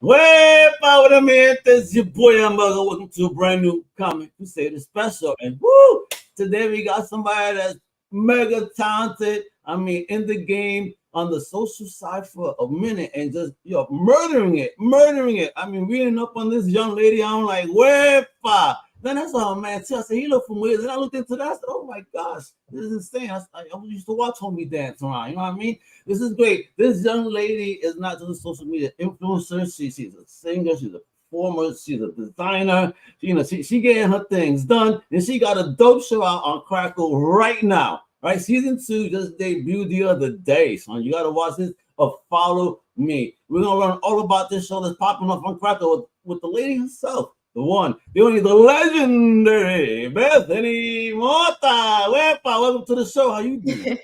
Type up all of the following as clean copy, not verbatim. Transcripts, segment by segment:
Way power the man, this your boy Hamburger. Welcome to a brand new Comic Crusaders special. And woo! Today we got somebody that's mega talented. I mean, in the game on the social side for a minute and just murdering it. I mean, reading up on this young lady, I'm like, where pa? Then I saw a man too. I said, he looked familiar. Then I looked into that. I said, oh my gosh, this is insane. I used to watch Homie dance around. You know what I mean? This is great. This young lady is not just a social media influencer. She's a singer. She's a performer. She's a designer. She getting her things done, and she got a dope show out on Crackle right now. Right, season 2 just debuted the other day, son. You gotta watch this or follow me. We're gonna learn all about this show that's popping up on Crackle with the lady herself, the one, the only, the legendary Bethany Mota. Welcome to the show. How you doing?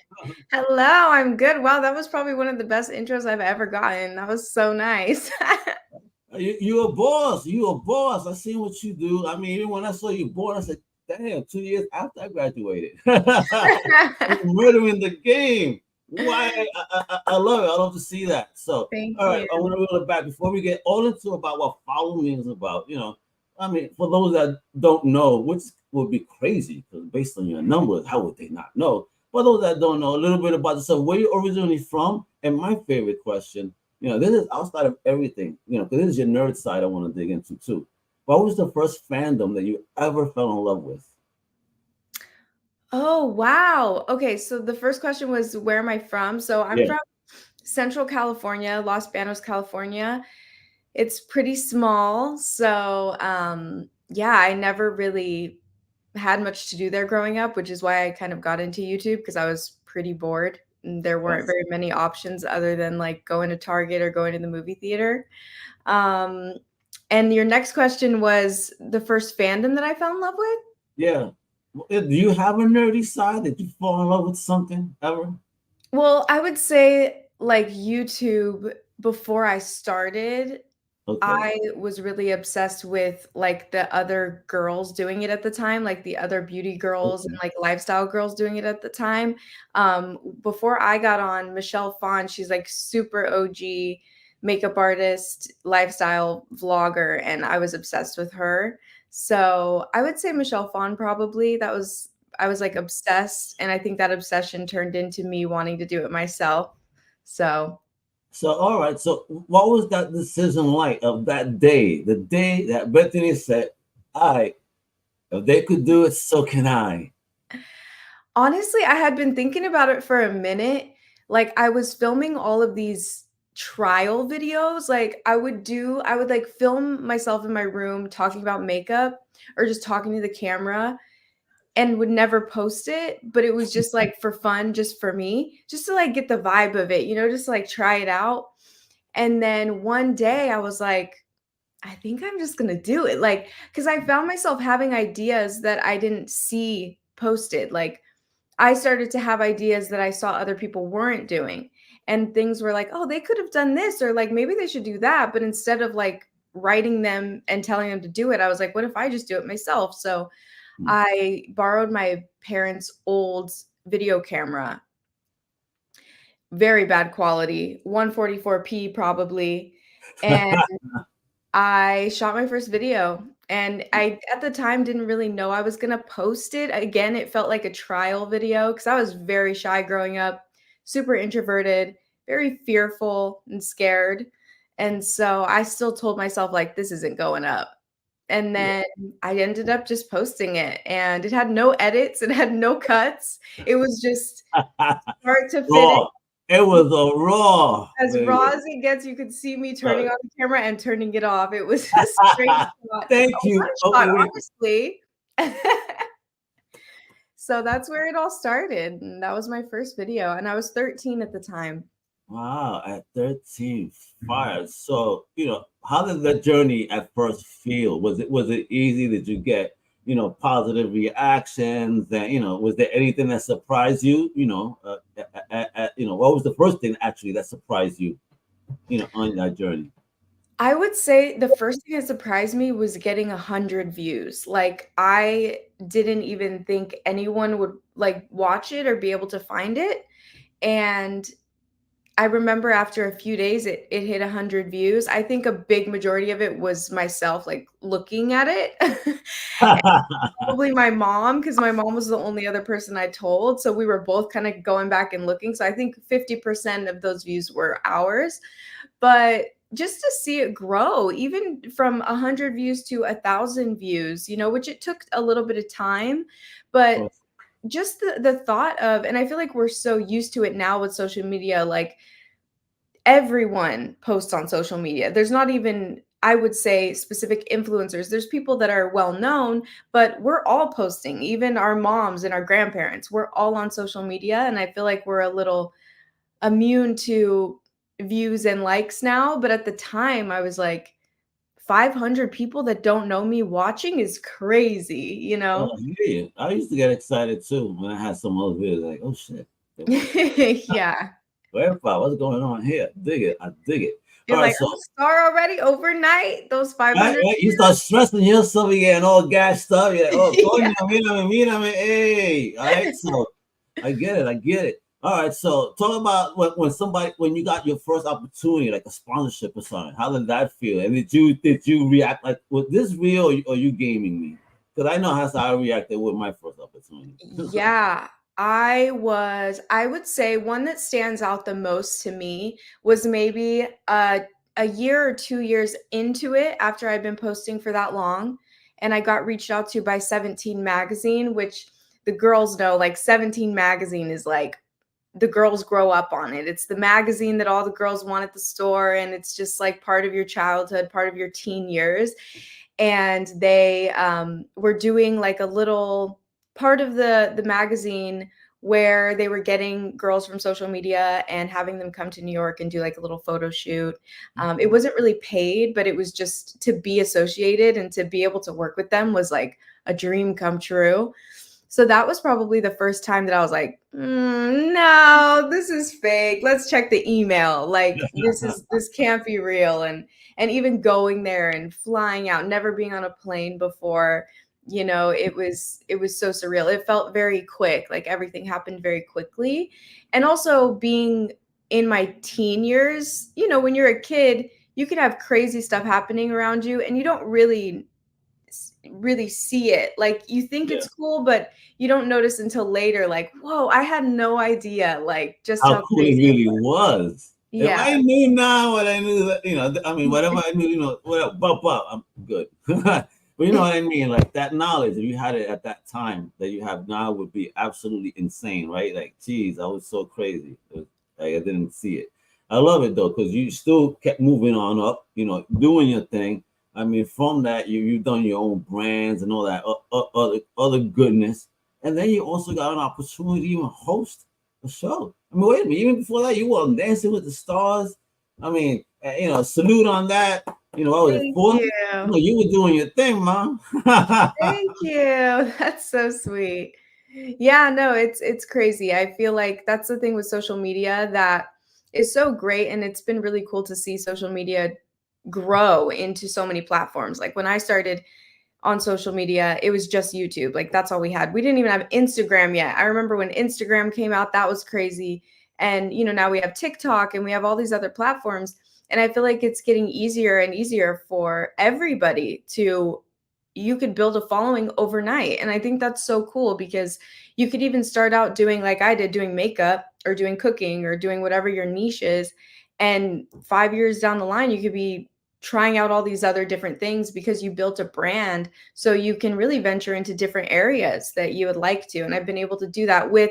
Hello, I'm good. Wow, that was probably one of the best intros I've ever gotten. That was so nice. You a boss. You a boss. I seen what you do. I mean, even when I saw you born, I said, damn, 2 years after I graduated. You murdering the game. Why? I love it. I love to see that. So, Thank all right, you. I want to roll it back before we get all into about what following is about. I mean, for those that don't know, which would be crazy because based on your numbers, how would they not know? For those that don't know, a little bit about yourself, where you originally from, and my favorite question, this is outside of everything, because this is your nerd side I want to dig into too. What was the first fandom that you ever fell in love with? Oh, wow. Okay, so the first question was where am I from? So I'm Yeah. from Central California, Los Banos, California. It's pretty small, so yeah, I never really had much to do there growing up, which is why I kind of got into YouTube because I was pretty bored. And there weren't Yes. very many options other than like going to Target or going to the movie theater. Um, and your next question was the first fandom that I fell in love with? Yeah. Do you have a nerdy side that you fall in love with something ever? Well, I would say like YouTube before I started, Okay. I was really obsessed with like the other girls doing it at the time, like the other beauty girls and Okay. like lifestyle girls doing it at the time. Before I got on, Michelle Phan, she's like super OG makeup artist, lifestyle vlogger, and I was obsessed with her. So I would say Michelle Phan probably. I was like obsessed, and I think that obsession turned into me wanting to do it myself. So So, all right. So, what was that decision like of that day? The day that Bethany said, "All right, if they could do it, so can I." honestly, I had been thinking about it for a minute. Like, I was filming all of these trial videos. Like, I would like film myself in my room talking about makeup or just talking to the camera and would never post it. But it was just like for fun, just for me, just to like get the vibe of it, just like try it out. And then one day I was like, I think I'm just gonna do it. Like, because I found myself having ideas that I didn't see posted. Like, I started to have ideas that I saw other people weren't doing. And things were like, oh, they could have done this, or like maybe they should do that. But instead of like writing them and telling them to do it, I was like, what if I just do it myself? So Hmm. I borrowed my parents' old video camera, very bad quality, 144p probably. And I shot my first video, and I at the time didn't really know I was gonna post it. Again, it felt like a trial video because I was very shy growing up, super introverted, very fearful and scared. And so I still told myself like this isn't going up. And Yeah. then I ended up just posting it, and it had no edits, it had no cuts. It was just start to finish. Raw. It was a raw, As raw baby. as it gets, you could see me Uh, turning on the camera and turning it off. It was a straight shot, Thank a one you. Okay, shot, wait. honestly. So that's where it all started, and that was my first video, and I was 13 at the time. Wow, at 13, fire. So, how did that journey at first feel? Was it easy? Did you get, positive reactions? And, was there anything that surprised you? What was the first thing actually that surprised you, on that journey? I would say the first thing that surprised me was getting 100 views. Like, I didn't even think anyone would, like, watch it or be able to find it, and I remember after a few days, it hit 100 views. I think a big majority of it was myself, like, looking at it. Probably my mom, because my mom was the only other person I told, so we were both kinda going back and looking, so I think 50% of those views were ours, but just to see it grow, even from 100 views to 1,000 views, which it took a little bit of time, but just the thought of, and I feel like we're so used to it now with social media, like, everyone posts on social media. There's not even, I would say, specific influencers. There's people that are well known, but we're all posting, even our moms and our grandparents. We're all on social media. And I feel like we're a little immune to views and likes now. But at the time, I was like, 500 people that don't know me watching is crazy, you Oh, know? I hear you. I used to get excited too when I had some other videos like, oh shit. Yeah. Verify what's going on here. Dig it. I dig it. All You're right, like, so I'm a star already overnight. Those right, 500 right. You start stressing yourself, you getting all gassed up. You're like, oh, yeah. coño, mírame, hey. All right, so I get it, I get it. All right, so talk about when you got your first opportunity, like a sponsorship or something. How did that feel? And did you react like, was this real, or you gaming me? Because I know how I reacted with my first opportunity. Yeah, I would say one that stands out the most to me was maybe a year or 2 years into it after I'd been posting for that long, and I got reached out to by 17 magazine, which the girls know, like 17 magazine is like the girls grow up on it. It's the magazine that all the girls want at the store, and it's just like part of your childhood, part of your teen years. And they were doing like a little part of the magazine where they were getting girls from social media and having them come to New York and do like a little photo shoot. It wasn't really paid, but it was just to be associated and to be able to work with them was like a dream come true. So that was probably the first time that I was like, no, this is fake. Let's check the email. Like this can't be real. And even going there and flying out, never being on a plane before, it was so surreal. It felt very quick, like everything happened very quickly. And also being in my teen years, when you're a kid, you can have crazy stuff happening around you and you don't really see it. Like you think Yeah. it's cool, but you don't notice until later, like, whoa, I had no idea, like just How how cool it crazy it really was. was. If Yeah. I knew now what I knew, that I mean, whatever I knew, whatever, I'm good. But you know what I mean? Like that knowledge, if you had it at that time that you have now, would be absolutely insane, right? Like, geez, I was so crazy. Like, I didn't see it. I love it though, because you still kept moving on up, doing your thing. I mean, from that, you've done your own brands and all that other goodness, and then you also got an opportunity to even host a show. I mean, wait a minute. Even before that, you were on Dancing with the Stars. I mean, salute on that. What was it, Thank 40? you. You were doing your thing, mom. Thank you. That's so sweet. Yeah, no, it's crazy. I feel like that's the thing with social media that is so great, and it's been really cool to see social media grow into so many platforms. Like when I started on social media, it was just YouTube. Like that's all we had. We didn't even have Instagram yet. I remember when Instagram came out, that was crazy. And now we have TikTok and we have all these other platforms. And I feel like it's getting easier and easier for everybody to, you could build a following overnight. And I think that's so cool because you could even start out doing like I did, doing makeup or doing cooking or doing whatever your niche is. And 5 years down the line, you could be trying out all these other different things because you built a brand, so you can really venture into different areas that you would like to. And I've been able to do that with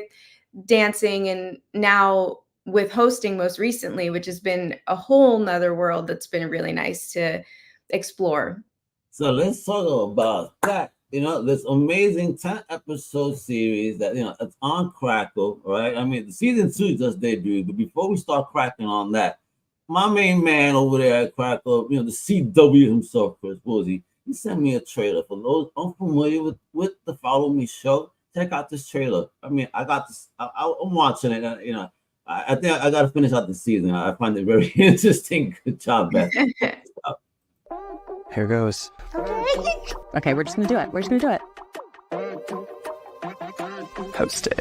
dancing and now with hosting most recently, which has been a whole nother world that's been really nice to explore. So let's talk about that. This amazing 10-episode series that it's on Crackle, right? I mean, the season 2 just debuted, but before we start cracking on that, my main man over there at Crackle, the CW himself, Chris Boozy, he sent me a trailer. For those unfamiliar with the Follow Me show, check out this trailer. I mean, I got this. I'm watching it. I think I got to finish out the season. I find it very interesting. Good job, Beth. Here goes. Okay, we're just gonna do it. We're just gonna do it. posted.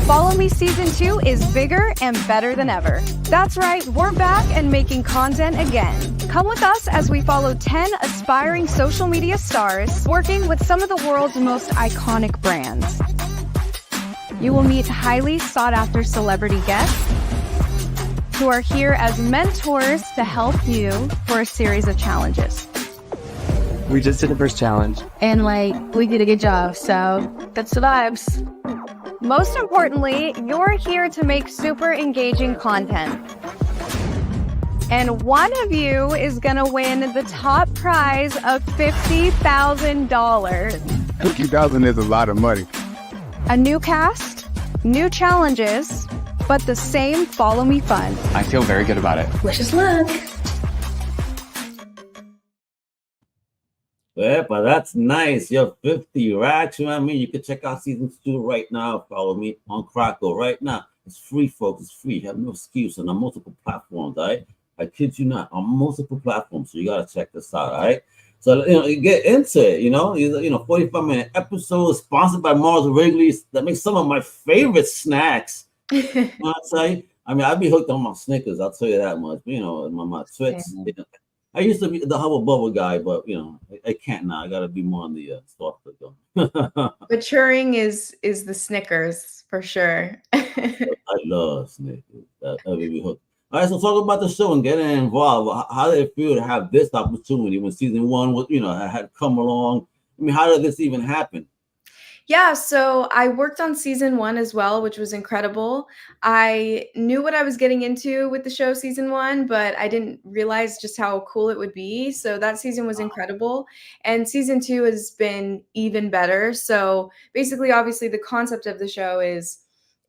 Follow Me Season 2 is bigger and better than ever. That's right, we're back and making content again. Come with us as we follow 10 aspiring social media stars working with some of the world's most iconic brands. You will meet highly sought-after celebrity guests who are here as mentors to help you for a series of challenges. We just did the first challenge. And we did a good job, so that's the vibes. Most importantly, you're here to make super engaging content. And one of you is gonna win the top prize of $50,000. $50,000 is a lot of money. A new cast, new challenges, but the same Follow Me fun. I feel very good about it. Wish us luck. Yeah, but that's nice. You're 50 racks. You know what I mean? You can check out season 2 right now. Follow me on Crackle right now. It's free, folks. It's free. You have no excuse on multiple platforms, all right? I kid you not, on multiple platforms. So you gotta check this out, all right? So you get into it, 45-minute episodes sponsored by Mars Wrigley's that makes some of my favorite snacks. You know what I'm saying? I mean, I'd be hooked on my Snickers, I'll tell you that much. My Twix. I used to be the Hubble Bubble guy, but I can't now. I gotta be more on the softer though. Maturing is the Snickers for sure. I love Snickers. That would be hooked. All right, so talk about the show and getting involved. How did it feel to have this opportunity when season 1 was, had come along? I mean, how did this even happen? Yeah, so I worked on season 1 as well, which was incredible. I knew what I was getting into with the show season 1, but I didn't realize just how cool it would be. So that season was incredible. And season 2 has been even better. So basically, obviously, the concept of the show is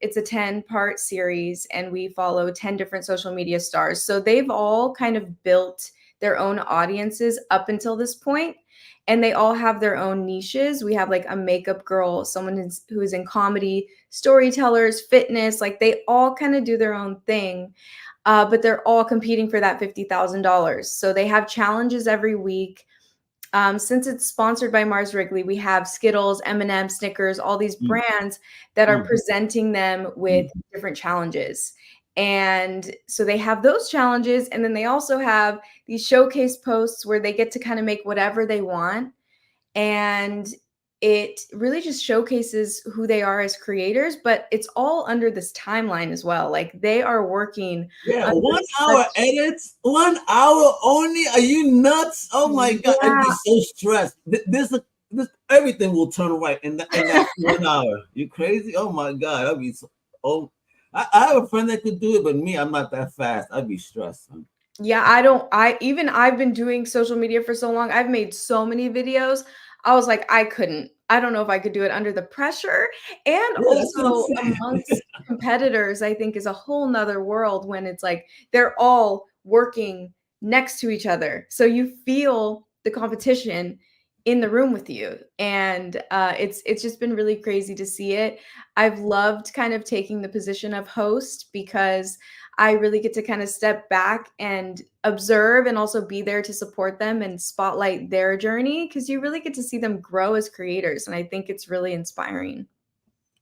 it's a 10-part series and we follow 10 different social media stars. So they've all kind of built their own audiences up until this point. And they all have their own niches. We have a makeup girl, someone who is in comedy, storytellers, fitness, they all kind of do their own thing, but they're all competing for that $50,000. So they have challenges every week. Since it's sponsored by Mars Wrigley, we have Skittles, M&M, Snickers, all these brands that are presenting them with different challenges. And so they have those challenges. And then they also have these showcase posts where they get to kind of make whatever they want. And it really just showcases who they are as creators, but it's all under this timeline as well. They are working. Yeah, 1 hour edits, 1 hour only. Are you nuts? Oh my God, I'd be so stressed. This everything will turn right in that 1 hour. You crazy? Oh my God, I'd be so. I have a friend that could do it, but me, I'm not that fast. I'd be stressed. Yeah, I've been doing social media for so long. I've made so many videos. I was like, I couldn't. I don't know if I could do it under the pressure. And also amongst competitors, I think is a whole nother world when it's they're all working next to each other. So you feel the competition in the room with you. And it's just been really crazy to see it. I've loved kind of taking the position of host because I really get to kind of step back and observe and also be there to support them and spotlight their journey because you really get to see them grow as creators. And I think it's really inspiring.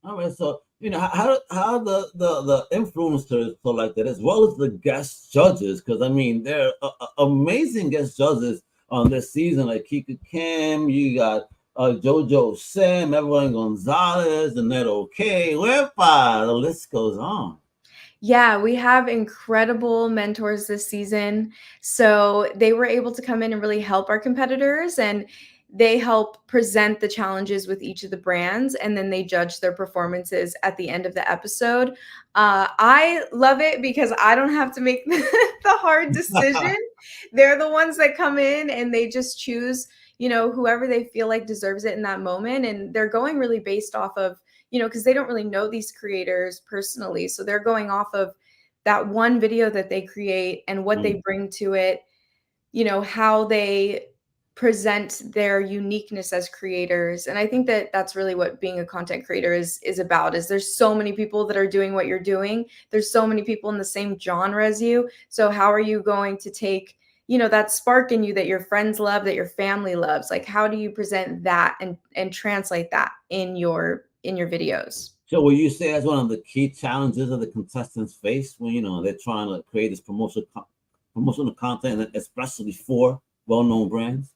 All right. So, how the influencers selected as well as the guest judges, because I mean, they're amazing guest judges on this season, like Kika Kim, you got Jojo Sim, Evelyn Gonzalez, Annette OK, Wepa, the list goes on. Yeah, we have incredible mentors this season. So they were able to come in and really help our competitors, and they help present the challenges with each of the brands, and then they judge their performances at the end of the episode. I love it because I don't have to make the hard decision. They're the ones that come in and they just choose, whoever they feel like deserves it in that moment. And they're going really based off of, because they don't really know these creators personally. So they're going off of that one video that they create and what they bring to it, how they present their uniqueness as creators. And I think that that's really what being a content creator is about, is there's so many people that are doing what you're doing. There's so many people in the same genre as you. So how are you going to take, that spark in you that your friends love, that your family loves? How do you present that and translate that in your videos? So will you say that's one of the key challenges that the contestants face when they're trying to create this promotional content, especially for well-known brands?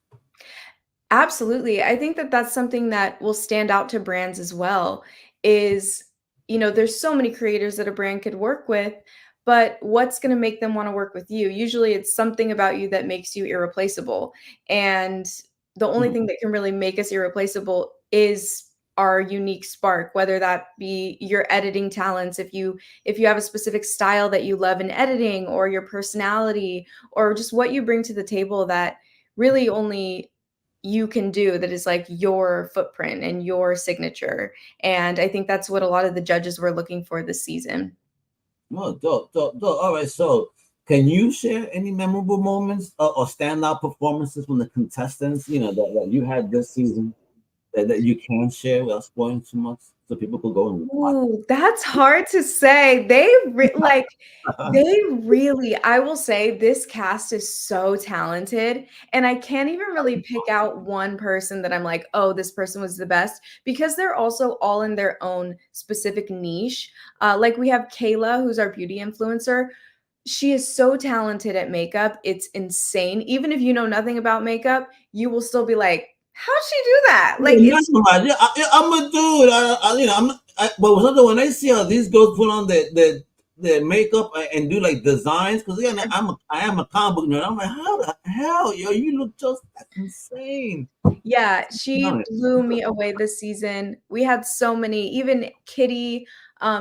Absolutely. I think that that's something that will stand out to brands as well is, there's so many creators that a brand could work with, but what's going to make them want to work with you? Usually it's something about you that makes you irreplaceable. And the only thing that can really make us irreplaceable is our unique spark, whether that be your editing talents, if you have a specific style that you love in editing, or your personality, or just what you bring to the table that really only you can do, that is like your footprint and your signature. And I think that's what a lot of the judges were looking for this season. Oh, dope, dope, dope. All right, so can you share any memorable moments or standout performances from the contestants, that you had this season that you can share without spoiling too much so people could go and watch? Ooh, that's hard to say. They really, I will say this cast is so talented, and I can't even really pick out one person that I'm like, oh, this person was the best, because they're also all in their own specific niche. Like we have Kayla, who's our beauty influencer. She is so talented at makeup. It's insane. Even if you know nothing about makeup, you will still be like, how'd she do that? Like Yeah, it's I'm a dude. But something when I see how these girls put on their makeup and do like designs, because I am a comic book nerd. I'm like, how the hell, yo, you look just that's insane. Yeah, she blew me away this season. We had so many, even Kitty.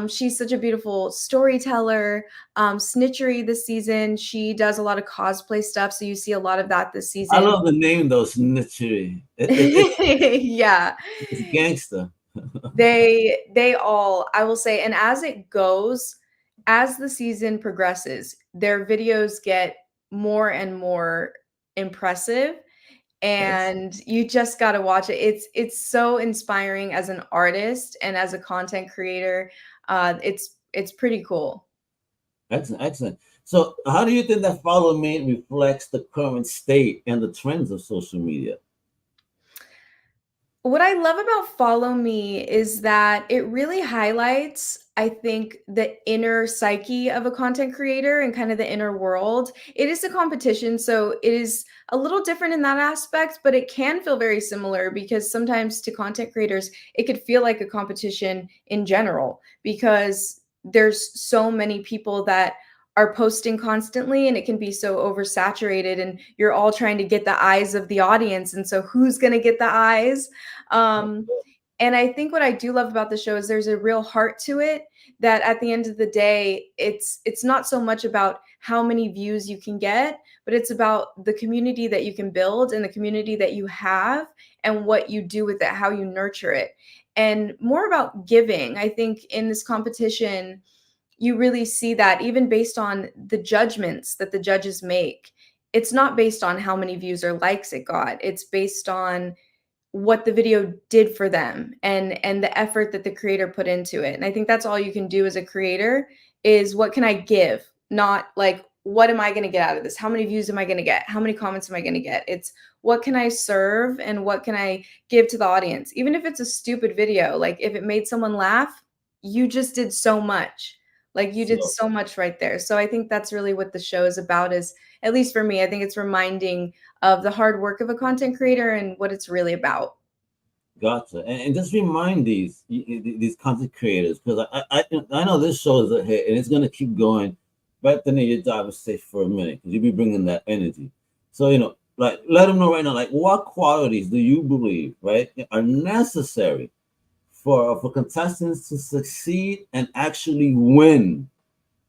She's such a beautiful storyteller. Snitchery this season. She does a lot of cosplay stuff, so you see a lot of that this season. I love the name though, Snitchery. Yeah, It's gangster. they all, I will say, and as it goes, as the season progresses, their videos get more and more impressive. And you just got to watch it. It's so inspiring as an artist and as a content creator. It's pretty cool. Excellent, excellent. So how do you think that Follow Me reflects the current state and the trends of social media? What I love about Follow Me is that it really highlights, I think, the inner psyche of a content creator and kind of the inner world. It is a competition, so it is a little different in that aspect, but it can feel very similar, because sometimes to content creators, it could feel like a competition in general, because there's so many people that are posting constantly, and it can be so oversaturated, and you're all trying to get the eyes of the audience. And so who's going to get the eyes? And I think what I do love about the show is there's a real heart to it, that at the end of the day, it's not so much about how many views you can get, but it's about the community that you can build and the community that you have and what you do with it, how you nurture it, and more about giving. I think in this competition, you really see that even based on the judgments that the judges make, it's not based on how many views or likes it got. It's based on what the video did for them and the effort that the creator put into it. And I think that's all you can do as a creator, is what can I give? Not like, what am I going to get out of this? How many views am I going to get? How many comments am I going to get? It's what can I serve and what can I give to the audience? Even if it's a stupid video, like if it made someone laugh, you just did so much. Like you did so much right there. So I think that's really what the show is about, is, at least for me, I think it's reminding of the hard work of a content creator and what it's really about. Gotcha. And just remind these content creators, because I know this show is a hit and it's going to keep going. Bethany, your job is safe for a minute because you'll be bringing that energy. So, like, let them know right now, like, what qualities do you believe, right, are necessary for contestants to succeed and actually win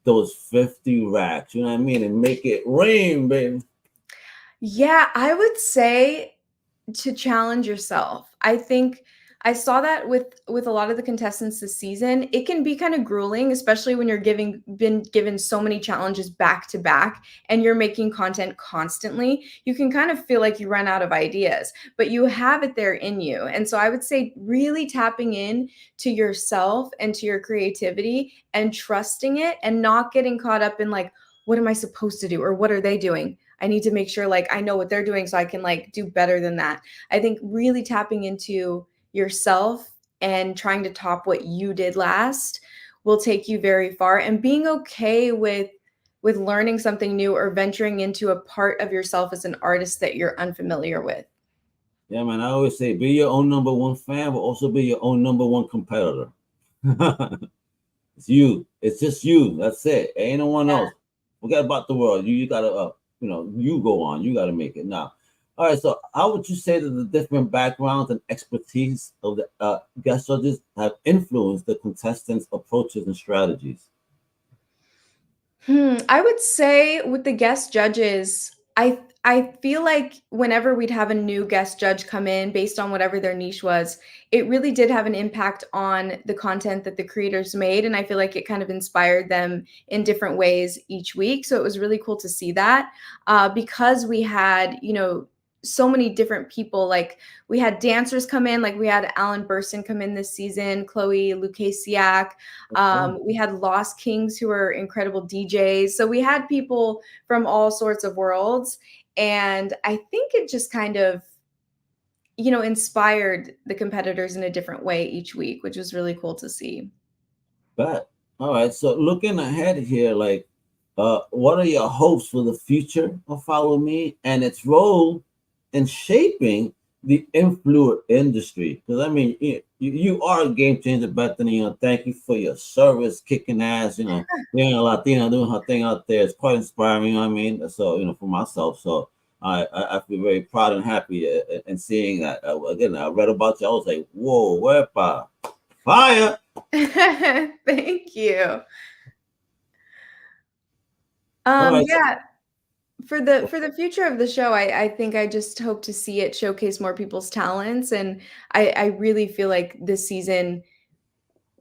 those 50 racks, you know what I mean, and make it rain, baby? Yeah, I would say to challenge yourself. I think I saw that with a lot of the contestants this season. It can be kind of grueling, especially when you're been given so many challenges back to back and you're making content constantly. You can kind of feel like you run out of ideas, but you have it there in you. And so I would say really tapping in to yourself and to your creativity and trusting it, and not getting caught up in like, what am I supposed to do? Or what are they doing? I need to make sure like I know what they're doing so I can like do better than that. I think really tapping into yourself and trying to top what you did last will take you very far, and being okay with learning something new or venturing into a part of yourself as an artist that you're unfamiliar with. Yeah, man. I always say, be your own number one fan, but also be your own number one competitor. It's you. It's just you. That's it. Ain't no one else. Forget about the world. You gotta, you go on. You gotta make it now. All right. So, how would you say that the different backgrounds and expertise of the guest judges have influenced the contestants' approaches and strategies? I would say with the guest judges, I feel like whenever we'd have a new guest judge come in based on whatever their niche was, it really did have an impact on the content that the creators made, and I feel like it kind of inspired them in different ways each week. So it was really cool to see that because we had, so many different people. Like we had dancers come in, like we had Alan Burson come in this season, Chloe Lucasiak. We had Lost Kings, who are incredible DJs. So we had people from all sorts of worlds. And I think it just kind of, inspired the competitors in a different way each week, which was really cool to see. But all right. So looking ahead here, like, what are your hopes for the future of Follow Me and its role in shaping the influencer industry? Because I mean, you are a game changer, Bethany. Thank you for your service, kicking ass. Being a Latina, doing her thing out there. It's quite inspiring. You know what I mean? So for myself, so I feel very proud and happy in seeing that. Again, I read about you. I was like, whoa, wepa, fire! Thank you. All right, Yeah. For the future of the show, I think I just hope to see it showcase more people's talents, and I really feel like this season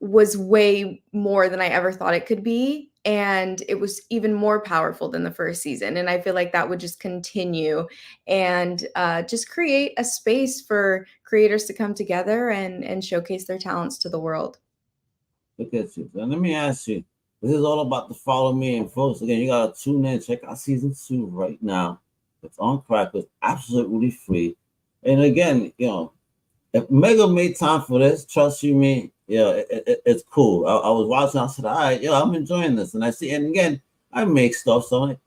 was way more than I ever thought it could be, and it was even more powerful than the first season, and I feel like that would just continue and just create a space for creators to come together and showcase their talents to the world. look at you. And let me ask you. This is all about the Follow Me, and folks. Again, you gotta tune in, check out season 2 right now. It's on Crackers, absolutely free. And again, if Mega made time for this, trust you me, it's cool. I was watching, I said, all right, I'm enjoying this. And I see, and again, I make stuff, so I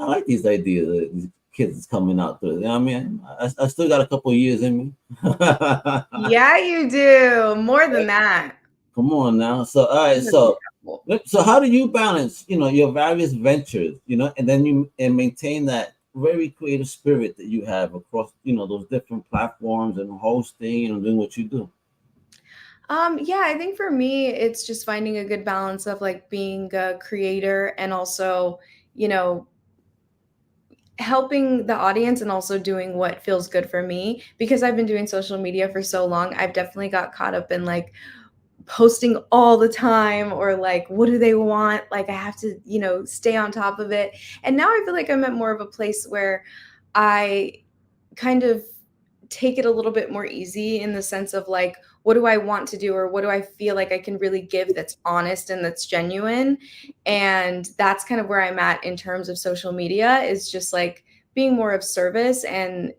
like these ideas that these kids is coming out through. You know what I mean? I still got a couple of years in me. Yeah, you do. More than that. Come on now. So all right, so how do you balance, your various ventures, and then you maintain that very creative spirit that you have across, those different platforms and hosting and doing what you do? Yeah, I think for me, it's just finding a good balance of like being a creator and also, helping the audience and also doing what feels good for me. Because I've been doing social media for so long, I've definitely got caught up in like posting all the time, or like, what do they want? Like I have to, stay on top of it. And now I feel like I'm at more of a place where I kind of take it a little bit more easy, in the sense of like, what do I want to do, or what do I feel like I can really give that's honest and that's genuine? And that's kind of where I'm at in terms of social media, is just like being more of service and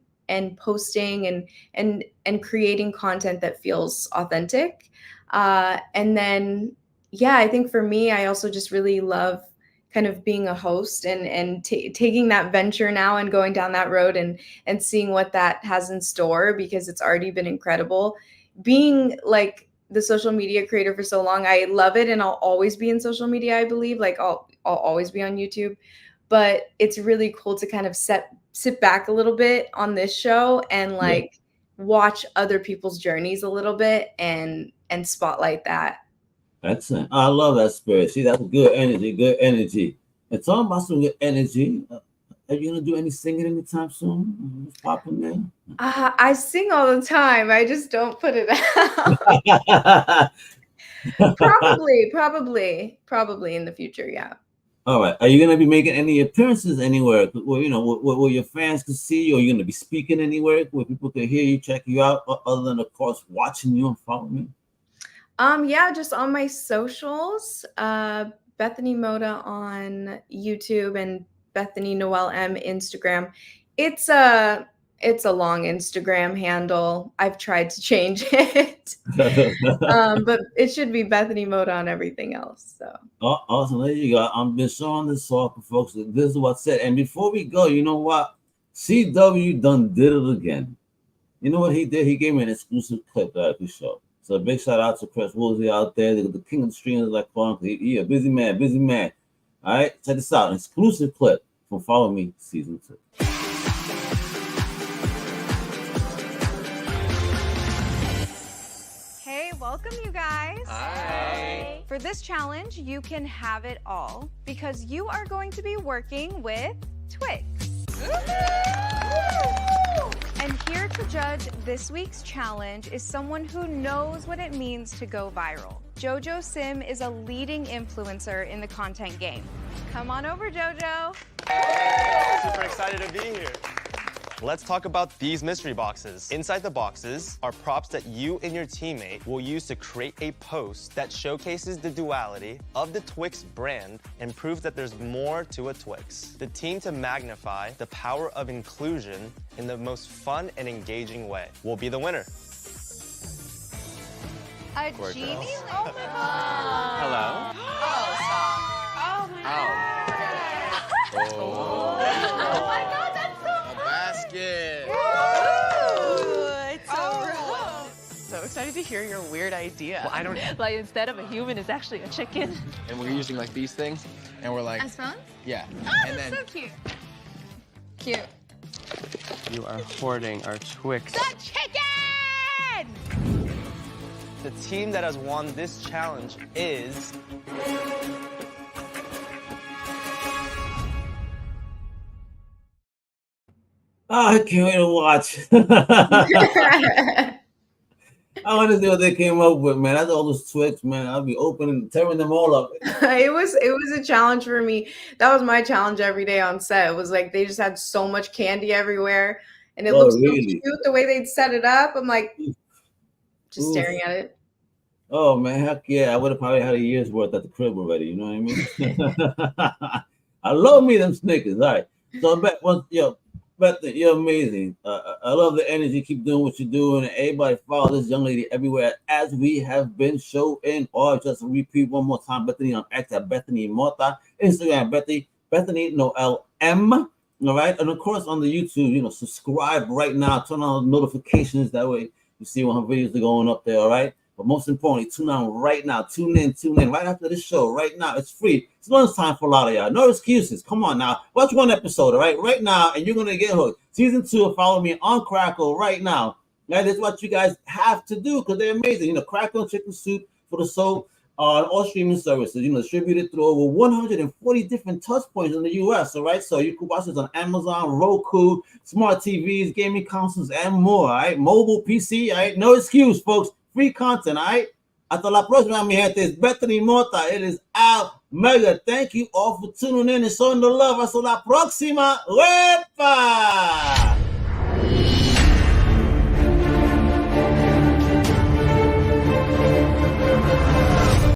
posting and creating content that feels authentic. And then, yeah, I think for me, I also just really love kind of being a host and taking that venture now and going down that road and seeing what that has in store, because it's already been incredible. Being like the social media creator for so long, I love it, and I'll always be in social media, I believe. Like I'll always be on YouTube, but it's really cool to kind of sit back a little bit on this show and like watch other people's journeys a little bit and spotlight that. Excellent. I love that spirit. See, that's good energy. Good energy. And talking about some good energy. Are you gonna do any singing anytime soon? What's popping there? I sing all the time. I just don't put it out. Probably in the future. Yeah. All right. Are you gonna be making any appearances anywhere where where your fans can see you? Are you gonna be speaking anywhere where people can hear you, check you out, other than of course watching you and following you? Yeah, just on my socials, Bethany Mota on YouTube and Bethany Noel M Instagram. It's It's a long Instagram handle. I've tried to change it. But it should be Bethany Mota on everything else. So Awesome. There you go. I'm been showing this off for folks. This is what's it. And before we go, you know what? CW done did it again. You know what he did? He gave me an exclusive clip that I could show. So big shout out to Chris Woolsey out there, the king of the streamers, like calling him. He a busy man, busy man. All right, check this out. An exclusive clip from Follow Me Season 2. Hey, welcome you guys. Hi. For this challenge, you can have it all because you are going to be working with Twix. And here to judge this week's challenge is someone who knows what it means to go viral. Jojo Sim is a leading influencer in the content game. Come on over, Jojo. Super excited to be here. Let's talk about these mystery boxes. Inside the boxes are props that you and your teammate will use to create a post that showcases the duality of the Twix brand and proves that there's more to a Twix. The team to magnify the power of inclusion in the most fun and engaging way will be the winner. A genie? Oh my god. Hello? Oh my god. Oh my god, that's so Basket. It's so excited to hear your weird idea. Well, I don't. Like instead of a human, it's actually a chicken. And we're using like these things, and we're like, As phones? yeah. Oh, and that's then so cute. Cute. you are hoarding our Twix. The chicken! The team that has won this challenge is... I can't wait to watch. I want to see what they came up with, man. That's all those Twix, man. I'll be opening, tearing them all up. it was a challenge for me. That was my challenge every day on set. It was like they just had so much candy everywhere, and it looks really? so cute the way they'd set it up. I'm like, just staring at it. Oh man, heck yeah! I would have probably had a year's worth at the crib already. You know what I mean? I love me them Snickers. All right, so Beth, you're amazing. I love the energy. Keep doing what you're doing. And everybody follow this young lady everywhere, as we have been showing. Or just repeat one more time. Bethany on X at Bethany Mota. Instagram, Bethany Noel M. All right, and of course on the YouTube, subscribe right now. Turn on notifications. That way you see when her videos are going up there. All right. But most importantly, tune on right now. Tune in right after this show. Right now, it's free. It's lunchtime for a lot of y'all. No excuses. Come on now. Watch one episode, all right? Right now, and you're going to get hooked. Season 2, follow me on Crackle right now. That is what you guys have to do because they're amazing. Crackle chicken soup for the soul on all streaming services. Distributed through over 140 different touch points in the U.S., all right? So you can watch this on Amazon, Roku, smart TVs, gaming consoles, and more, all right? Mobile, PC, all right? No excuse, folks. Free content, all right? Hasta la próxima, mi gente. It's Bethany Mota. It is out. Mega. Thank you all for tuning in and showing the love. Hasta la próxima. Wepa!